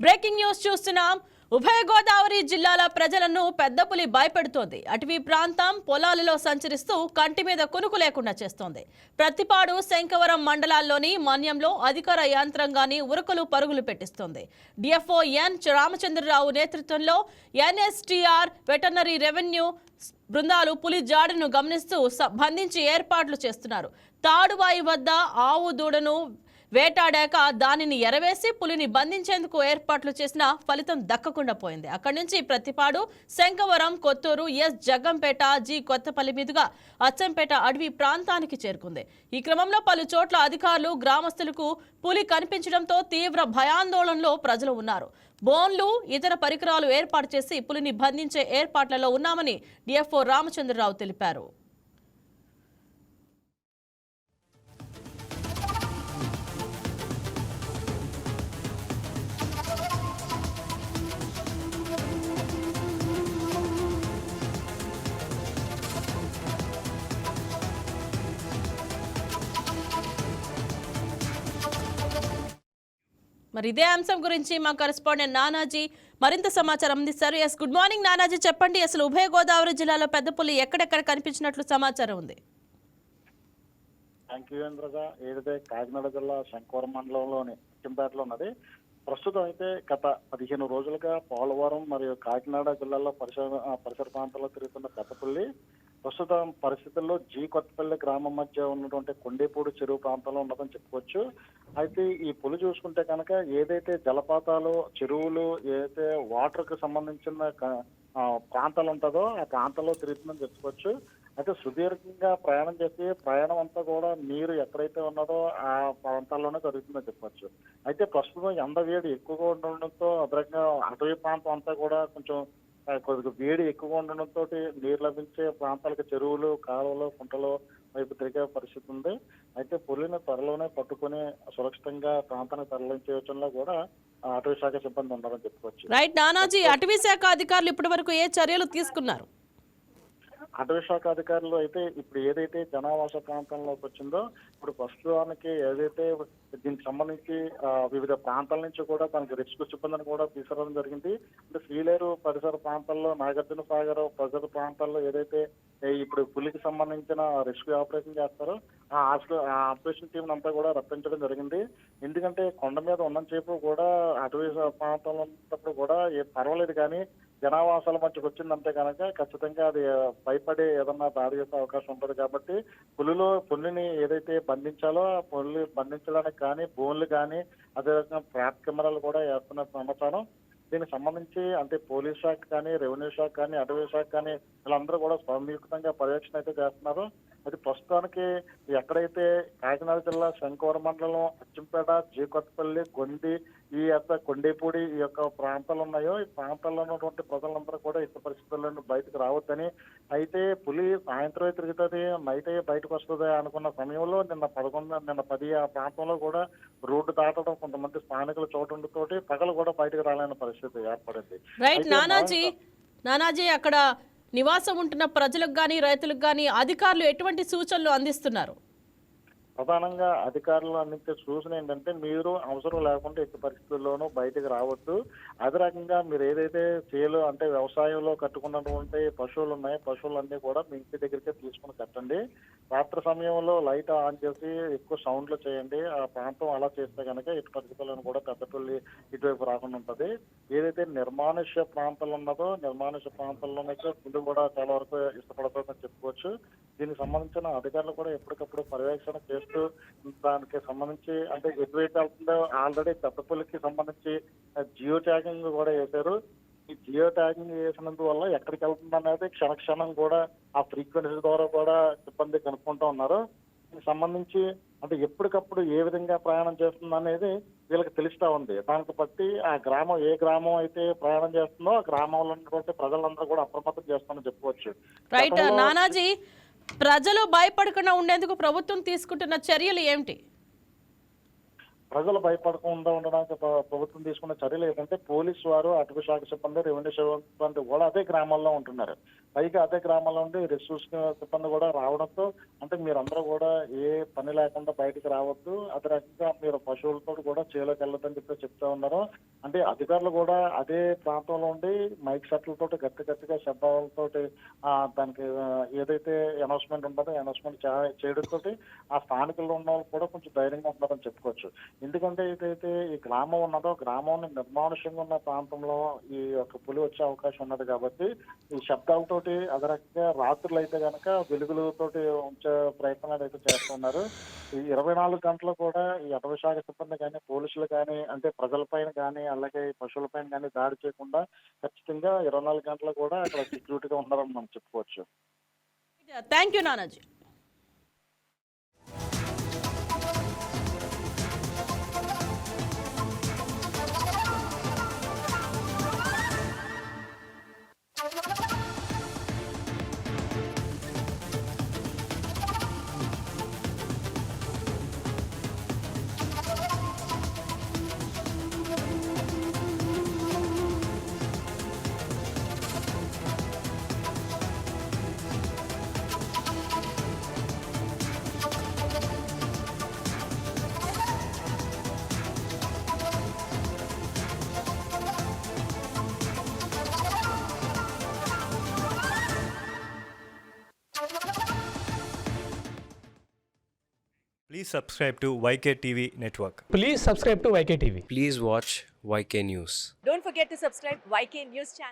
Breaking news చూస్తున్నాం. ఉభయ గోదావరి జిల్లాల ప్రజలను పెద్ద పులి భయపెడుతోంది. అటవీ ప్రాంతం పొలాలలో సంచరిస్తూ కంటి మీద కునుకు లేకుండా చేస్తోంది. ప్రతిపాడు, శంకవరం మండలాల్లోని మన్యంలో అధికార యంత్రాంగాన్ని ఉరుకులు పరుగులు పెట్టిస్తోంది. డిఎఫ్ఓ ఎన్ రామచంద్రరావు నేతృత్వంలో ఎన్ఎస్టీఆర్, వెటర్నరీ, రెవెన్యూ బృందాలు పులి జాడను గమనిస్తూ బంధించి ఏర్పాట్లు చేస్తున్నారు. తాడువాయి వద్ద ఆవు దూడను వేటాడాక దానిని ఎరవేసి పులిని బంధించేందుకు ఏర్పాట్లు చేసిన ఫలితం దక్కకుండా పోయింది. అక్కడి నుంచి ప్రతిపాడు, శంకవరం, కొత్తూరు, ఎస్ జగ్గంపేట, జి కొత్తపల్లి మీదుగా అచ్చంపేట అడవి ప్రాంతానికి చేరుకుంది. ఈ క్రమంలో పలు చోట్ల అధికారులు, గ్రామస్తులకు పులి కనిపించడంతో తీవ్ర భయాందోళనలో ప్రజలు ఉన్నారు. బోన్లు, ఇతర పరికరాలు ఏర్పాటు చేసి పులిని బంధించే ఏర్పాట్లలో ఉన్నామని డిఎఫ్ఓ రామచంద్రరావు తెలిపారు. మరి ఇదే అంశం గురించి మా కరెస్పాండెంట్ నానాజీ మరింత సమాచారం అందిస్తారు. ఎస్, గుడ్ మార్నింగ్ నానాజీ, చెప్పండి, అసలు ఉభయ గోదావరి జిల్లాలో పెద్ద పులి ఎక్కడెక్కడ కనిపించినట్లు సమాచారం ఉంది? థ్యాంక్ యూ ఇంద్రగా. ఏదైతే కాకినాడ జిల్లా శంకవరం మండలంలోని అచ్చంపేటలో ఉన్నది. ప్రస్తుతం అయితే గత 15 రోజులుగా పోలవరం మరియు కాకినాడ జిల్లాలో పరిసర ప్రాంతాల్లో తిరుగుతున్న పెద్దపుల్లి ప్రస్తుతం పరిస్థితుల్లో జీ కొత్తపల్లి గ్రామం మధ్య ఉన్నటువంటి కొండేపూడి చెరువు ప్రాంతంలో ఉన్నదని చెప్పుకోవచ్చు. అయితే ఈ పులి చూసుకుంటే కనుక ఏదైతే జలపాతాలు, చెరువులు, ఏదైతే వాటర్ కి సంబంధించిన ప్రాంతాలు ఉంటుందో ఆ ప్రాంతాల్లో తిరుగుతుందని చెప్పుకోవచ్చు. అయితే సుదీర్ఘంగా ప్రయాణం చేసి ప్రయాణం అంతా కూడా నీరు ఎక్కడైతే ఉన్నదో ఆ ప్రాంతాల్లోనే జరుగుతుందని చెప్పొచ్చు. అయితే ప్రస్తుతం ఎండ వేడి ఎక్కువగా ఉండడంతో అదనంగా అటవీ ప్రాంతం అంతా కూడా కొంచెం కొద్దిగా వేడి ఎక్కువగా ఉండడంతో నీరు లభించే ప్రాంతాలకు చెరువులు, కాలువలు, కుంటలు వైపు తిరిగే పరిస్థితి ఉంది. అయితే పులిని త్వరలోనే పట్టుకుని సురక్షితంగా ప్రాంతానికి తరలించే యోచనలో కూడా అటవీ శాఖ సిబ్బంది ఉన్నారని చెప్పుకోవచ్చు. రైట్ నానాజీ, అటవీ శాఖ అధికారులు ఇప్పటి వరకు ఏ చర్యలు తీసుకున్నారు? అటవీ శాఖ అధికారులు అయితే ఇప్పుడు ఏదైతే జనావాస ప్రాంతంలోకి వచ్చిందో ఇప్పుడు ప్రస్తుతానికి ఏదైతే దీనికి సంబంధించి వివిధ ప్రాంతాల నుంచి కూడా తనకి రెస్క్యూ సిబ్బందిని కూడా తీసుకురావడం జరిగింది. అంటే శ్రీలేరు పరిసర ప్రాంతాల్లో, నాగార్జున సాగర్ పరిసర ప్రాంతాల్లో ఏదైతే ఇప్పుడు పులికి సంబంధించిన రెస్క్యూ ఆపరేషన్ చేస్తారో ఆ ఆపరేషన్ టీం అంతా కూడా రప్పించడం జరిగింది. ఎందుకంటే కొండ మీద ఉన్నంతసేపు కూడా అటవీ ప్రాంతంలో ఉన్నప్పుడు కూడా పర్వాలేదు, కానీ జనావాసాల మధ్యకి వచ్చిందంటే కనుక ఖచ్చితంగా అది భయపడి ఏదన్నా దాడి చేసే అవకాశం ఉంటుంది. కాబట్టి పులిని ఏదైతే బంధించాలో ఆ పులి బంధించడానికి కానీ బోన్లు కానీ అదేవిధంగా ట్రాప్ కెమెరాలు కూడా వేస్తున్న సమాచారం. దీనికి సంబంధించి అంటే పోలీస్ శాఖ కానీ, రెవెన్యూ శాఖ కానీ, అటవీ శాఖ కానీ వీళ్ళందరూ కూడా సంయుక్తంగా పర్యవేక్షణ అయితే చేస్తున్నారు. అది ప్రస్తుతానికి ఎక్కడైతే కాకినాడ జిల్లా శంకవరం మండలం అచ్చంపేట, జీ కొత్తపల్లి, గొంది, ఈ యొక్క కొండేపూడి ఈ యొక్క ప్రాంతాలు ఉన్నాయో ఈ ప్రాంతాల్లో ఉన్నటువంటి ప్రజలందరూ కూడా ఇతర పరిస్థితుల్లో బయటకు రావద్దని, అయితే పులి సాయంత్రం తిరుగుతుంది, నైట్ బయటకు వస్తుంది అనుకున్న సమయంలో నిన్న 10 ఆ ప్రాంతంలో కూడా రోడ్డు దాటడం కొంతమంది స్థానికుల చోటుండితోటి పగలు కూడా బయటకు రాలేని పరిస్థితి ఏర్పడింది. రైట్ నానాజీ, అక్కడ నివాసం ఉంటున్న ప్రజలకు కానీ, రైతులకు కానీ అధికారులు ఎటువంటి సూచనలు అందిస్తున్నారు? ప్రధానంగా అధికారులు అందించే సూచన ఏంటంటే మీరు అవసరం లేకుండా ఎట్టి పరిస్థితుల్లోనూ బయటకు రావద్దు. అదే రకంగా మీరు ఏదైతే చేలు అంటే వ్యవసాయంలో కట్టుకున్నటువంటి పశువులు ఉన్నాయి, పశువులన్నీ కూడా మీ ఇంటి దగ్గరికే తీసుకుని కట్టండి. రాత్రి సమయంలో లైట్ ఆన్ చేసి ఎక్కువ సౌండ్లు చేయండి. ఆ ప్రాంతం అలా చేస్తే కనుక ఎట్టి పరిస్థితుల్లోనూ కూడా పెద్దపల్లి ఇటువైపు రాకుండా ఉంటుంది. ఏదైతే నిర్మానుష్య ప్రాంతాలు ఉన్నదో నిర్మానుష్య ప్రాంతాల్లోనే పులి కూడా చాలా వరకు ఇష్టపడుతుందని చెప్పుకోవచ్చు. దీనికి సంబంధించిన అధికారులు కూడా ఎప్పటికప్పుడు పర్యవేక్షణ చేస్తూ దానికి సంబంధించి అంటే ఎటువైపు వెళ్తుందో ఆల్రెడీ పెద్దపల్లికి సంబంధించి జియో ట్యాగింగ్ కూడా వేశారు. ఈ జియో ట్యాగింగ్ వేసినందువల్ల ఎక్కడికి వెళ్తుంది అనేది క్షణక్షణం కూడా ఆ ఫ్రీక్వెన్సీ ద్వారా కూడా సిబ్బంది కనుక్కుంటూ ఉన్నారు. దీనికి సంబంధించి అంటే ఎప్పటికప్పుడు ఏ విధంగా ప్రయాణం చేస్తుంది అనేది వీళ్ళకి తెలుస్తా ఉంది. దానికి బట్టి ఆ గ్రామం ఏ గ్రామం అయితే ప్రయాణం చేస్తుందో ఆ గ్రామంలో ఉన్నటువంటి ప్రజలందరూ కూడా అప్రమత్తం చేస్తామని చెప్పుకోవచ్చు. రైట్ నానాజీ, ప్రజలు భయపడకుండా ఉండేందుకు ప్రభుత్వం తీసుకుంటున్న చర్యలు ఏమిటి? ప్రజలు భయపడకుండా ఉండడానికి ప్రభుత్వం తీసుకున్న చర్యలు ఏంటంటే పోలీసు వారు, అటవీ శాఖ సిబ్బంది, రెవెన్యూ సిబ్బంది కూడా అదే గ్రామాల్లో ఉంటున్నారు. పైగా అదే గ్రామాల్లో ఉండి రెస్క్యూస్ సిబ్బంది కూడా రావడంతో అంటే మీరందరూ కూడా ఏ పని లేకుండా బయటికి రావద్దు, అదే రకంగా మీరు పశువులతో కూడా చేలోకి వెళ్ళొద్దని చెప్తా ఉన్నారు. అంటే అధికారులు కూడా అదే ప్రాంతంలో ఉండి మైక్ సెట్లతో గట్టిగా శబ్దాలతోటి దానికి ఏదైతే అనౌన్స్మెంట్ ఉంటుందో అనౌన్స్మెంట్ చేయడంతో ఆ స్థానికుల్లో ఉన్న వాళ్ళు కూడా కొంచెం ధైర్యంగా ఉంటుందని చెప్పుకోవచ్చు. ఎందుకంటే ఏదైతే ఈ గ్రామం ఉన్నదో గ్రామాన్ని నిర్మానుష్యంగా ఉన్న ప్రాంతంలో ఈ యొక్క పులి వచ్చే అవకాశం ఉన్నది కాబట్టి ఈ శబ్దాలతోటి అదే రకంగా రాత్రులు అయితే కనుక వెలుగులతోటి ఉంచే ప్రయత్నాలు అయితే చేస్తున్నారు. ఈ 24 గంటలు కూడా ఈ అటవీ శాఖ సిబ్బంది కానీ పోలీసులు కానీ అంటే ప్రజలపైన కానీ అలాగే పశువులపైన కానీ దాడి చేయకుండా ఖచ్చితంగా 24 గంటలు కూడా అక్కడ సెక్యూరిటీగా ఉన్నారని మనం చెప్పుకోవచ్చు. Thank you Nanaji. Please subscribe to YK TV Network. Please subscribe to YK TV. Please watch YK News. Don't forget to subscribe YK News channel.